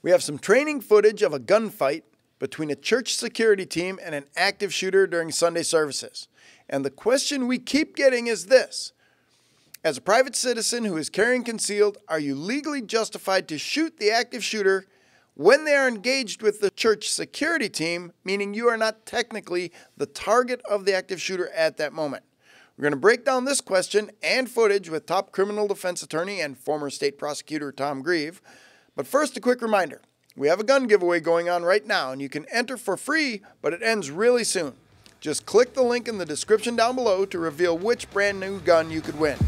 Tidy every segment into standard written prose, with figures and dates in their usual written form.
We have some training footage of a gunfight between a church security team and an active shooter during Sunday services. And the question we keep getting is this: as a private citizen who is carrying concealed, are you legally justified to shoot the active shooter when they are engaged with the church security team, meaning you are not technically the target of the active shooter at that moment? We're going to break down this question and footage with top criminal defense attorney and former state prosecutor Tom Grieve. But first, a quick reminder. We have a gun giveaway going on right now, and you can enter for free, but it ends really soon. Just click the link in the description down below to reveal which brand new gun you could win.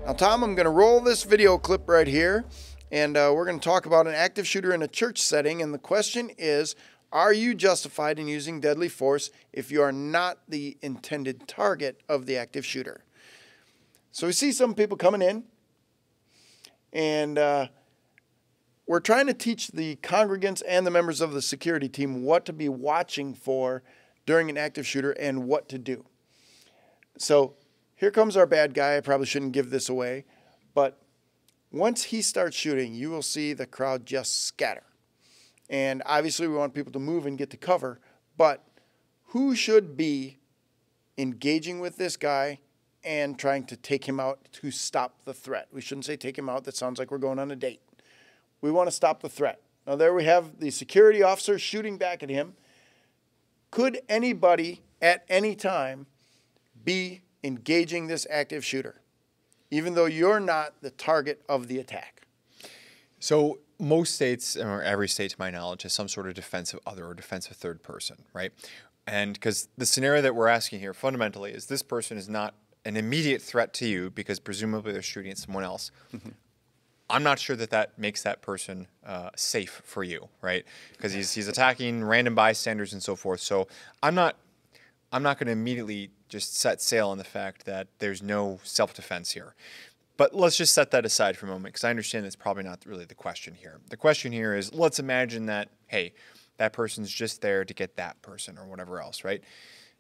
Now, Tom, I'm going to roll this video clip right here, and we're going to talk about an active shooter in a church setting. And the question is, are you justified in using deadly force if you are not the intended target of the active shooter? So we see some people coming in, and we're trying to teach the congregants and the members of the security team what to be watching for during an active shooter and what to do. So here comes our bad guy. I probably shouldn't give this away, but once he starts shooting, you will see the crowd just scatter. And obviously we want people to move and get to cover, but who should be engaging with this guy and trying to take him out to stop the threat? We shouldn't say take him out. That sounds like we're going on a date. We want to stop the threat. Now there we have the security officer shooting back at him. Could anybody at any time be engaging this active shooter, even though you're not the target of the attack? So most states, or every state to my knowledge, has some sort of defensive other or defensive third person, right? And because the scenario that we're asking here fundamentally is this person is not an immediate threat to you because presumably they're shooting at someone else. I'm not sure that that makes that person safe for you, right? Because he's attacking random bystanders and so forth. So I'm not going to immediately just set sail on the fact that there's no self-defense here. But let's just set that aside for a moment, because I understand that's probably not really the question here. The question here is, let's imagine that, hey, that person's just there to get that person or whatever else, right?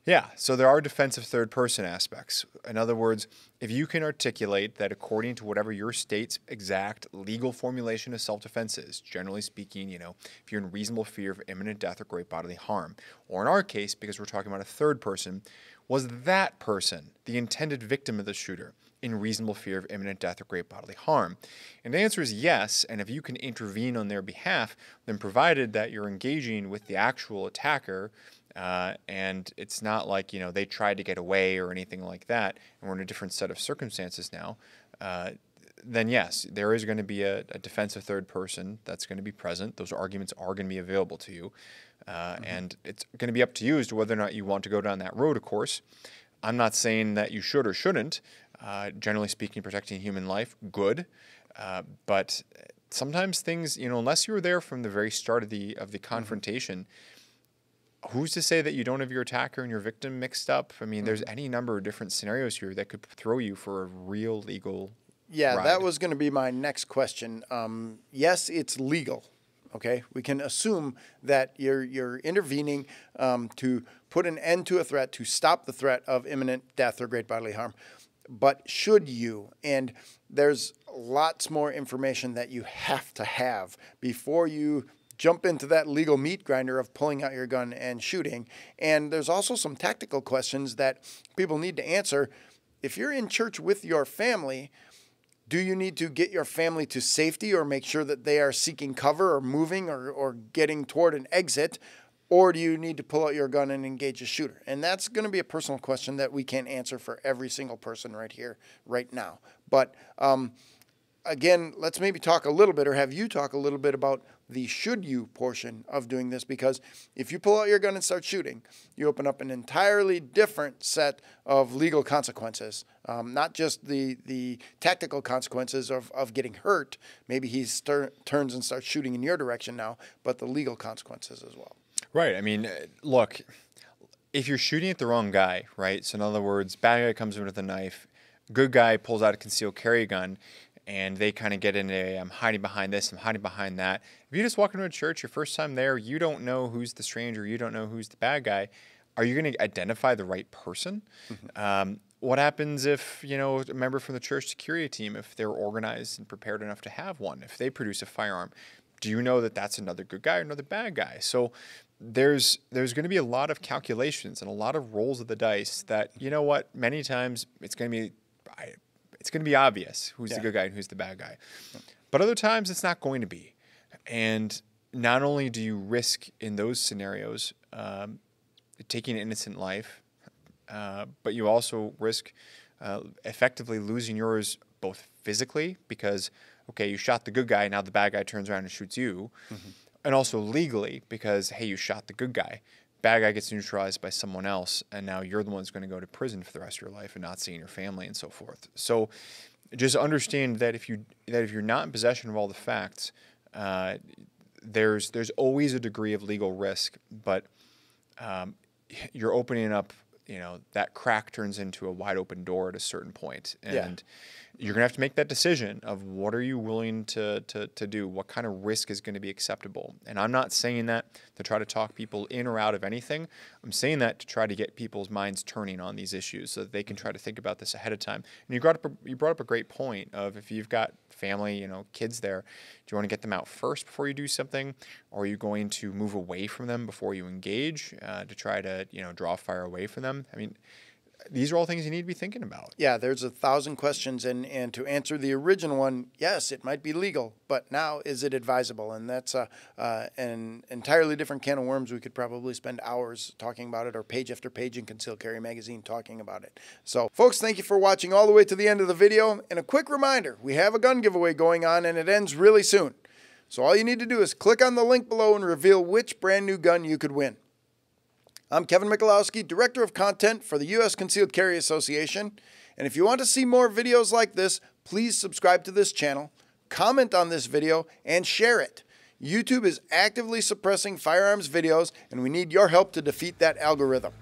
Yeah, so there are defensive third-person aspects. In other words, if you can articulate that according to whatever your state's exact legal formulation of self-defense is, generally speaking, you know, if you're in reasonable fear of imminent death or great bodily harm, or in our case, because we're talking about a third person, was that person the intended victim of the shooter in reasonable fear of imminent death or great bodily harm? And the answer is yes, and if you can intervene on their behalf, then provided that you're engaging with the actual attacker, and it's not like, you know, they tried to get away or anything like that, and we're in a different set of circumstances now, then yes, there is going to be a defensive third person that's going to be present. Those arguments are going to be available to you, and it's going to be up to you as to whether or not you want to go down that road, of course. I'm not saying that you should or shouldn't. Generally speaking, protecting human life, good, but sometimes things, you know, unless you were there from the very start of the confrontation, who's to say that you don't have your attacker and your victim mixed up? I mean, there's any number of different scenarios here that could throw you for a real legal ride. That was going to be my next question. Yes, it's legal. Okay, we can assume that you're intervening to put an end to a threat, to stop the threat of imminent death or great bodily harm. But should you? And there's lots more information that you have to have before you jump into that legal meat grinder of pulling out your gun and shooting. And there's also some tactical questions that people need to answer. If you're in church with your family, do you need to get your family to safety or make sure that they are seeking cover or moving or getting toward an exit? Or do you need to pull out your gun and engage a shooter? And that's going to be a personal question that we can't answer for every single person right here, right now. But again, let's maybe talk a little bit, or have you talk a little bit about the should you portion of doing this, because if you pull out your gun and start shooting, you open up an entirely different set of legal consequences, not just the tactical consequences of getting hurt. Maybe he turns and starts shooting in your direction now, but the legal consequences as well. Right. I mean, look, if you're shooting at the wrong guy, right? So in other words, bad guy comes in with a knife, good guy pulls out a concealed carry gun, and they kind of get into I'm hiding behind this, I'm hiding behind that. If you just walk into a church, your first time there, you don't know who's the stranger, you don't know who's the bad guy. Are you going to identify the right person? What happens if, you know, a member from the church security team, if they're organized and prepared enough to have one, if they produce a firearm, do you know that that's another good guy or another bad guy? So there's going to be a lot of calculations and a lot of rolls of the dice that, you know what, many times it's going to be obvious who's the good guy and who's the bad guy. But other times it's not going to be. And not only do you risk in those scenarios taking an innocent life, but you also risk effectively losing yours both physically because, okay, you shot the good guy, now the bad guy turns around and shoots you, and also legally because, hey, you shot the good guy. Bad guy gets neutralized by someone else, and now you're the one who's going to go to prison for the rest of your life and not seeing your family and so forth. So just understand that if you're not in possession of all the facts, there's always a degree of legal risk, but you're opening up, you know, that crack turns into a wide open door at a certain point. And you're going to have to make that decision of what are you willing to do? What kind of risk is going to be acceptable? And I'm not saying that to try to talk people in or out of anything. I'm saying that to try to get people's minds turning on these issues so that they can try to think about this ahead of time. And you brought up a great point of if you've got family, you know, kids there, do you want to get them out first before you do something? Or are you going to move away from them before you engage to try to, you know, draw fire away from them? I mean, these are all things you need to be thinking about. Yeah, there's 1,000 questions, and to answer the original one, yes, it might be legal, but now is it advisable? And that's an entirely different can of worms. We could probably spend hours talking about it, or page after page in Concealed Carry Magazine talking about it. So, folks, thank you for watching all the way to the end of the video. And a quick reminder, we have a gun giveaway going on, and it ends really soon. So all you need to do is click on the link below and reveal which brand new gun you could win. I'm Kevin Michalowski, Director of Content for the U.S. Concealed Carry Association. And if you want to see more videos like this, please subscribe to this channel, comment on this video, and share it. YouTube is actively suppressing firearms videos, and we need your help to defeat that algorithm.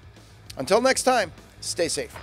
Until next time, stay safe.